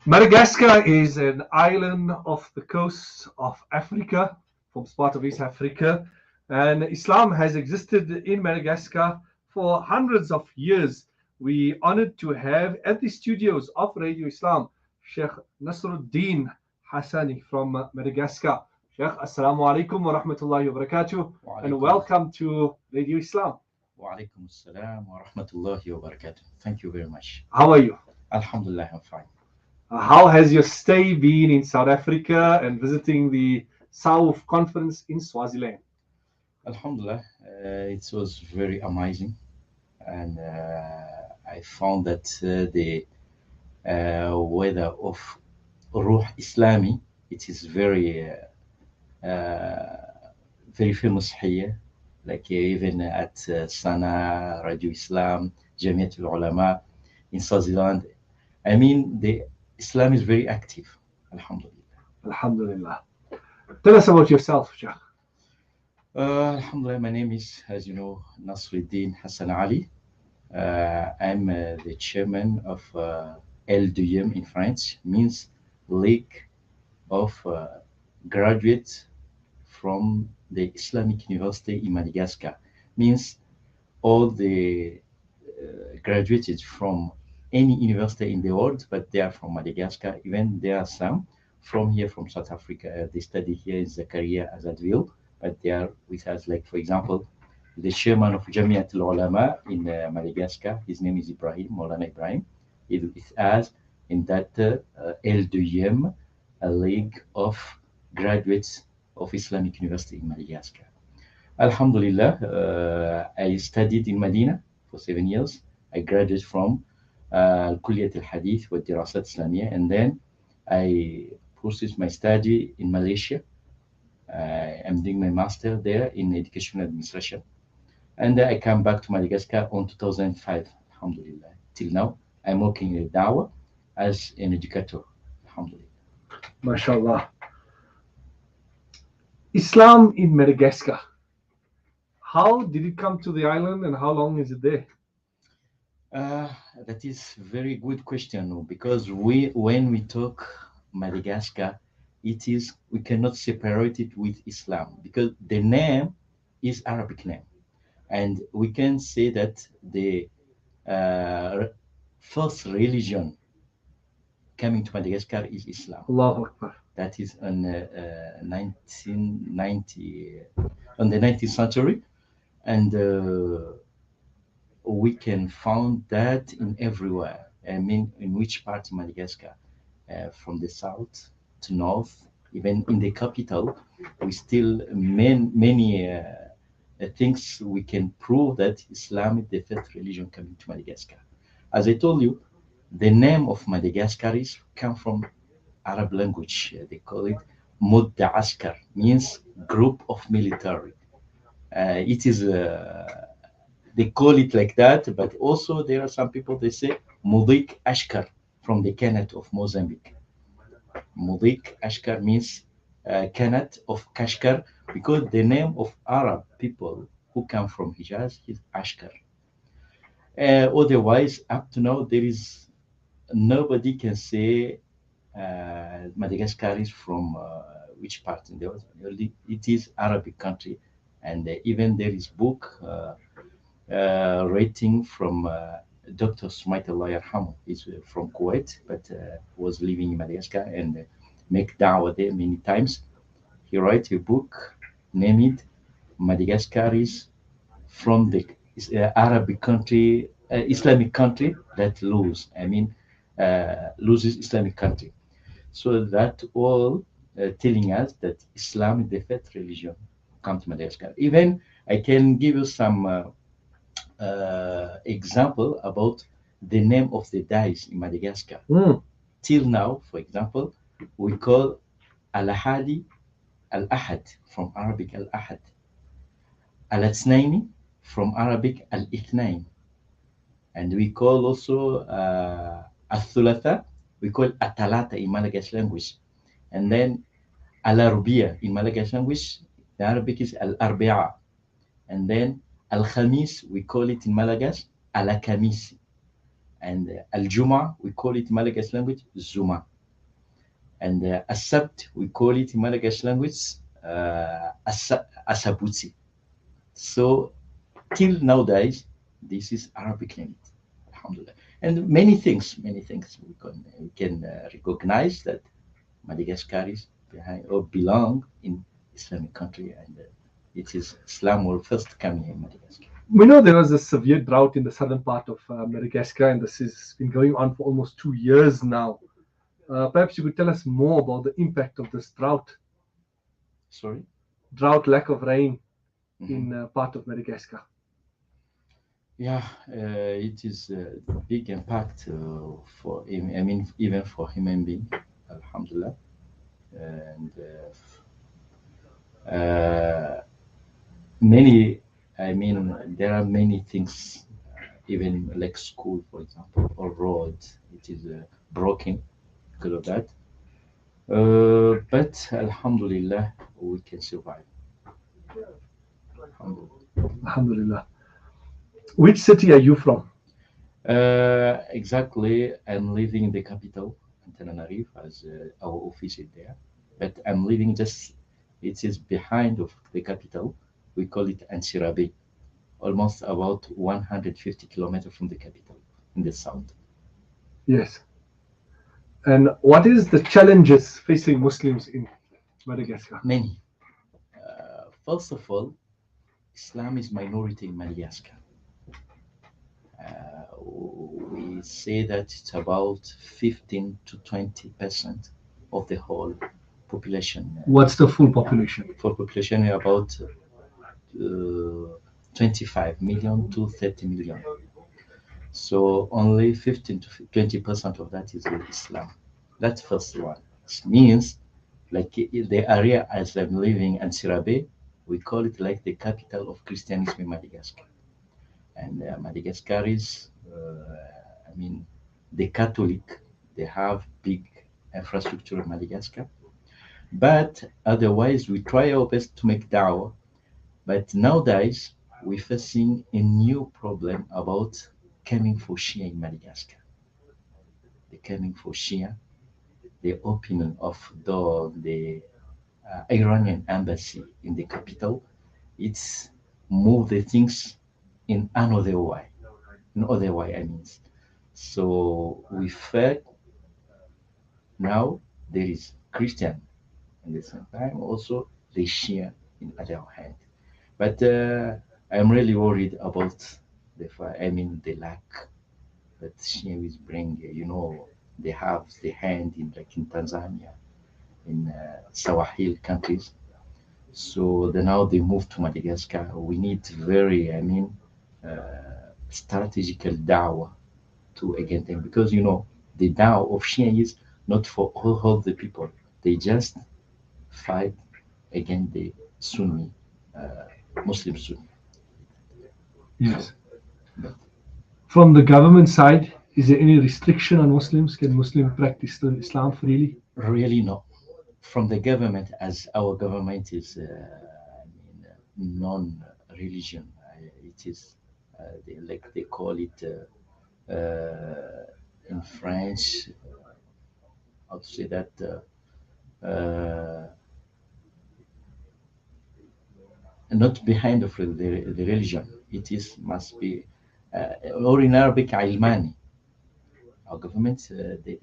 Madagascar is an island off the coast of Africa, forms part of East Africa, and Islam has existed in Madagascar for hundreds of years. We honored to have at the studios of Radio Islam Sheikh Nasuri Dine Hassani from Madagascar. Sheikh, Assalamu alaikum wa rahmatullahi wa barakatuh, and وعليكم welcome to Radio Islam. وعليكم السلام ورحمة الله وبركاته. Thank you very much. How are you? Alhamdulillah, I'm fine. How has your stay been in South Africa and visiting the South Conference in Swaziland? Alhamdulillah, it was very amazing, and I found that the weather of Ruh Islami, it is very famous here. Like even at Sana, Radio Islam, Jamiat al Ulama in Swaziland. I mean, the Islam is very active. Alhamdulillah. Alhamdulillah. Tell us about yourself, Sheikh. Alhamdulillah, my name is, as you know, Nasuri Dine Hassani. I'm the chairman of LDM in France, means League of Graduates from the Islamic University in Madagascar. Means all the graduated from any university in the world, but they are from Madagascar. Even there are some from here, from South Africa. They study here in Zakaria Azadville, but they are with us. Like, for example, the chairman of Jamiat al Ulama in Madagascar, his name is Ibrahim, Maulana Ibrahim. It is us in that LDM, a league of graduates of Islamic University in Madagascar. Alhamdulillah, I studied in Medina for 7 years. I graduated from Kulliyat al-Hadith wa Dirasat Islamiyya, and then I pursued my study in Malaysia. I'm doing my master there in education administration. And then I come back to Madagascar on 2005, alhamdulillah. Till now, I'm working in Dawah as an educator, alhamdulillah. MashaAllah. Islam in Madagascar. How did it come to the island and how long is it there? That is very good question, because when we talk Madagascar, we cannot separate it with Islam, because the name is Arabic name, and we can say that the uh, first religion coming to Madagascar is Islam. Allahu Akbar. That is on 1990, on the 19th century, and we can find that in everywhere. I mean, in which part in Madagascar, from the south to north, even in the capital, we still many things we can prove that Islam is the first religion coming to Madagascar. As I told you, the name of Madagascar is come from Arab language. They call it Madagascar, means group of military. It is they call it like that, but also there are some people they say Mudik Ashkar from the Khanate of Mozambique. Mudik Ashkar means Khanate of Kashkar, because the name of Arab people who come from Hijaz is Ashkar. Otherwise, up to now, there is nobody can say Madagascar is from which part in the world. It is Arabic country, and even there is book rating from Dr. Smite Allah Yarhamu. He's from Kuwait, but was living in Madagascar and make da'wah there many times. He wrote a book named Madagascar is from the Arabic country, Islamic country that loses Islamic country. So that all telling us that Islam is the first religion come to Madagascar. Even I can give you some example about the name of the dice in Madagascar. Till now, for example, we call Al-Hadi Al-Ahad from Arabic Al-Ahad, Al-Atsnaini from Arabic Al-Ithnain, and we call also Al-Thulatha, we call Atalata in Malagasy language, and then Al-Arbiya in Malagasy language, the Arabic is Al-Arbi'a, and then Al-Khamis, we call it in Malagasy Al-Khamis, and Al-Juma, we call it in Malagasy language Zuma. And accept, we call it in Madagascar language, asabuti. So till nowadays, this is Arabic language, alhamdulillah. And many things we can recognize that Madagascar is behind or belong in Islamic country, and it is Islam will first come in Madagascar. We know there was a severe drought in the southern part of Madagascar, and this has been going on for almost 2 years now. Perhaps you could tell us more about the impact of this drought. Sorry? Drought, lack of rain Mhm. in part of Madagascar. Yeah, it is a big impact for him. I mean, even for human being, alhamdulillah. And many, I mean, there are many things, even like school, for example, or roads. It is broken because of that. But alhamdulillah, we can survive. Alhamdulillah. Alhamdulillah. Which city are you from? Exactly, I'm living in the capital, Antananarivo, as our office is there. But I'm living just, it is behind of the capital. We call it Ansirabe, almost about 150 kilometers from the capital in the south. Yes. And what is the challenges facing Muslims in Madagascar? Many. First of all, Islam is minority in Madagascar. We say that it's about 15 to 20% of the whole population. What's the full population? For population about 25 million to 30 million. So only 15 to 20% of that is Islam. That's first one. It means like the area as I'm living in Sirabe, we call it like the capital of Christianism in Madagascar. And Madagascar is, I mean, the Catholic, they have big infrastructure in Madagascar. But otherwise, we try our best to make dawah. But nowadays, we're facing a new problem about coming for Shia in Madagascar. The coming for Shia, the opening of the Iranian embassy in the capital, it's move the things in another way. In other way, I mean. So we felt now there is Christian at the same time, also the Shia in other hand. But I'm really worried about I mean the lack that Shia is bring. They have the hand in like in Tanzania, in Sawahil countries. So now they move to Madagascar. We need very, I mean, strategical dawah to against them because the dawah of Shia is not for all the people. They just fight against the Sunni, Muslim Sunni. Yes. From the government side, is there any restriction on Muslims? Can Muslims practice Islam freely? Really, no. From the government, as our government is, I mean, non-religion. It is, they call it in French. How to say that? Not behind of the religion. It is must be, or in Arabic, ilmani. Our government,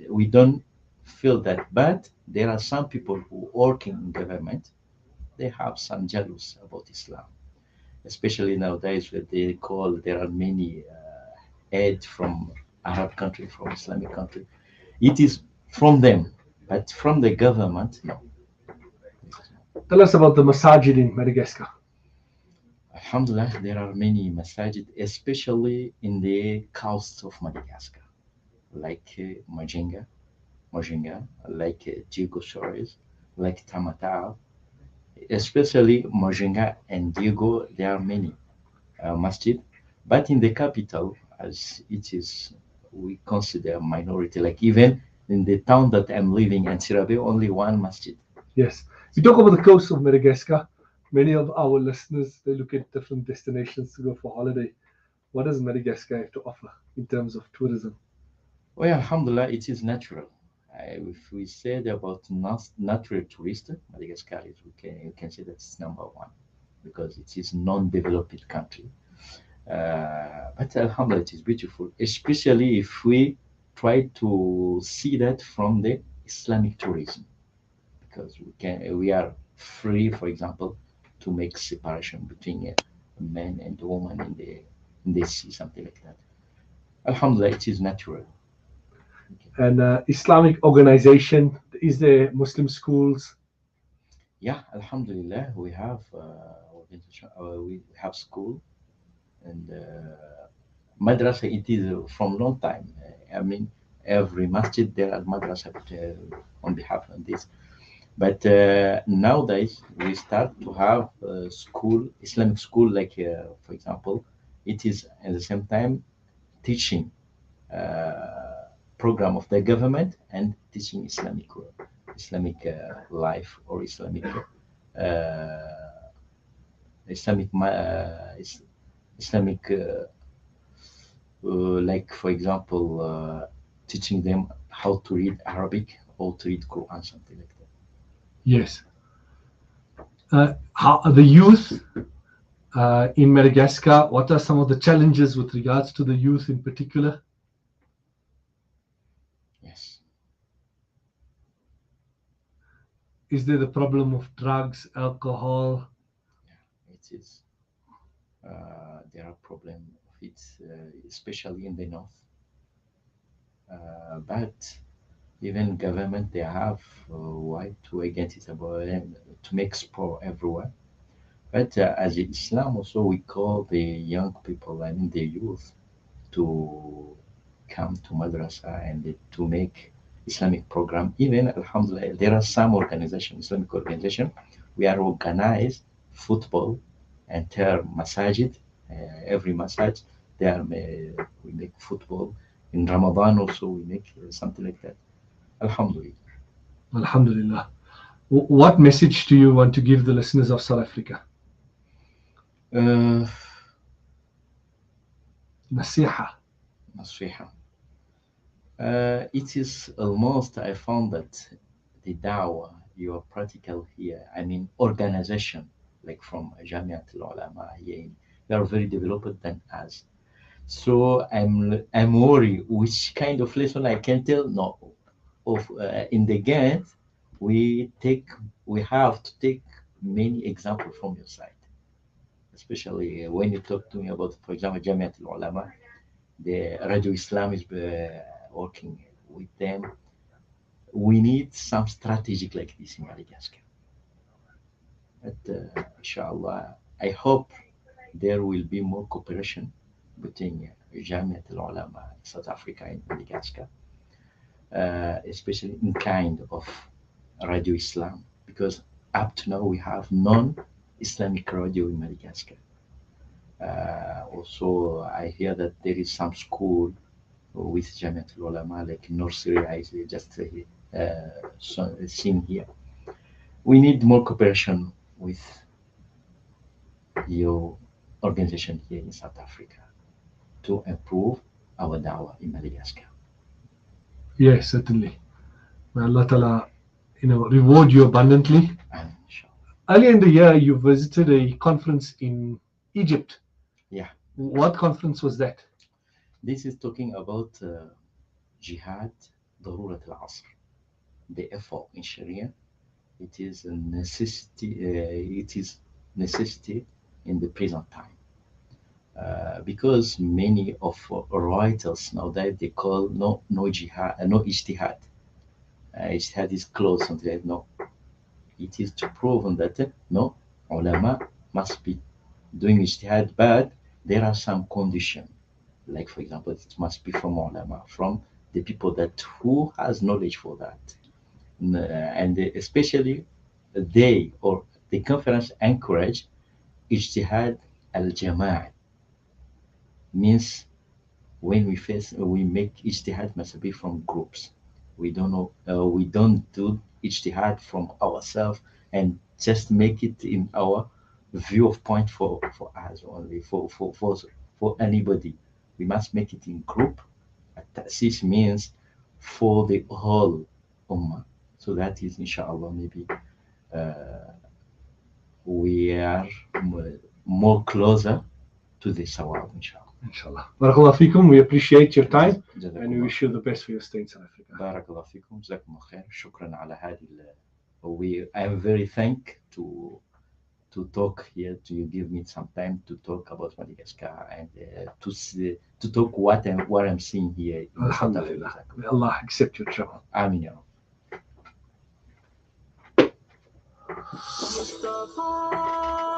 we don't feel that, but there are some people who working in government. They have some jealous about Islam, especially nowadays where they call there are many aid from Arab country, from Islamic country. It is from them, but from the government, no. Tell us about the Moosagie in Madagascar. Alhamdulillah, there are many masajid, especially in the coast of Madagascar, like Mojinga, like Diego Soares, like Tamatau, especially Mojinga and Diego. There are many masjid, but in the capital, as it is, we consider minority. Like even in the town that I'm living in, Sirabe, only one masjid. Yes. We talk about the coast of Madagascar. Many of our listeners, they look at different destinations to go for holiday. What does Madagascar have to offer in terms of tourism? Well, alhamdulillah, it is natural. if we said about natural tourist, Madagascar is, we can say that's number one because it is non-developed country. But Alhamdulillah, it is beautiful, especially if we try to see that from the Islamic tourism, because we are free, for example, to make separation between men and women in the sea, something like that. Alhamdulillah, it is natural. And Islamic organization, is there Muslim schools? Yeah, Alhamdulillah, we have organization, we have school and madrasa. It is from long time. I mean, every masjid there at madrasa on behalf of this. But nowadays we start to have school, Islamic school, like for example, it is at the same time teaching program of the government and teaching Islamic life or Islamic Islamic like for example teaching them how to read Arabic or to read Quran, something like that. Yes. How the youth in Madagascar, what are some of the challenges with regards to the youth in particular? Yes. Is there the problem of drugs, alcohol? Yeah, it is. There are problems of it, especially in the north. But even government they have way to against it about to make sport everywhere. But as Islam also we call the young people, I mean the youth, to come to madrasa and to make Islamic program. Even Alhamdulillah, there are some organization, Islamic organization, we are organized football and ter masajid. Every masajid, there we make football. In Ramadan also we make something like that. Alhamdulillah. Alhamdulillah. What message do you want to give the listeners of South Africa? Uh, Nasiha. Nasiha. It is almost, I found that the dawah, your practical here, I mean, organization, like from Jamiat al-Ulama here, they are very developed than us. So I'm worried which kind of lesson I can tell. No, of in the gate, we take we have to take many examples from your side, especially when you talk to me about, for example, Jamiat al-Ulama, the Radio Islam is working with them. We need some strategic like this in Madagascar. But inshallah, I hope there will be more cooperation between Jamiat al-Ulama in South Africa and Madagascar, especially in kind of Radio Islam, because up to now we have non-Islamic radio in Madagascar. Also, I hear that there is some school with Jamiat al-Ulama, like nursery, I just seen here. We need more cooperation with your organization here in South Africa to improve our dawah in Madagascar. Yes, certainly. May Allah Ta'ala, reward you abundantly. And inshallah. Earlier in the year, you visited a conference in Egypt. Yeah. What conference was that? This is talking about Jihad, ضرورة العصر, the effort in Sharia. It is a necessity. It is necessity in the present time, because many of writers nowadays they call no jihad, no ijtihad. Ijtihad is close, something like no. It is to prove that no ulama must be doing ijtihad, but there are some conditions. Like for example, it must be from ulama, from the people that who has knowledge for that, and especially they or the conference encourage ijtihad al-jama'a, means when we make ijtihad must be from groups. We don't know, we don't do ijtihad from ourselves and just make it in our view of point for us only, for anybody. We must make it in group. At means for the whole ummah. So that is, inshallah, maybe we are more closer to the sawab, inshallah. Inshallah. Barakallah fikum. We appreciate your time and we Jazakumullah. wish you the best for your stay in South Africa. بارك فيكم جزاكم الله خير شكرا على هذه I am very thankful to talk here, to give me some time to talk about Madagascar and to talk what I'm seeing here in South Africa. Alhamdulillah. May Allah accept your travel. Amin ya Rabbi. Mustafa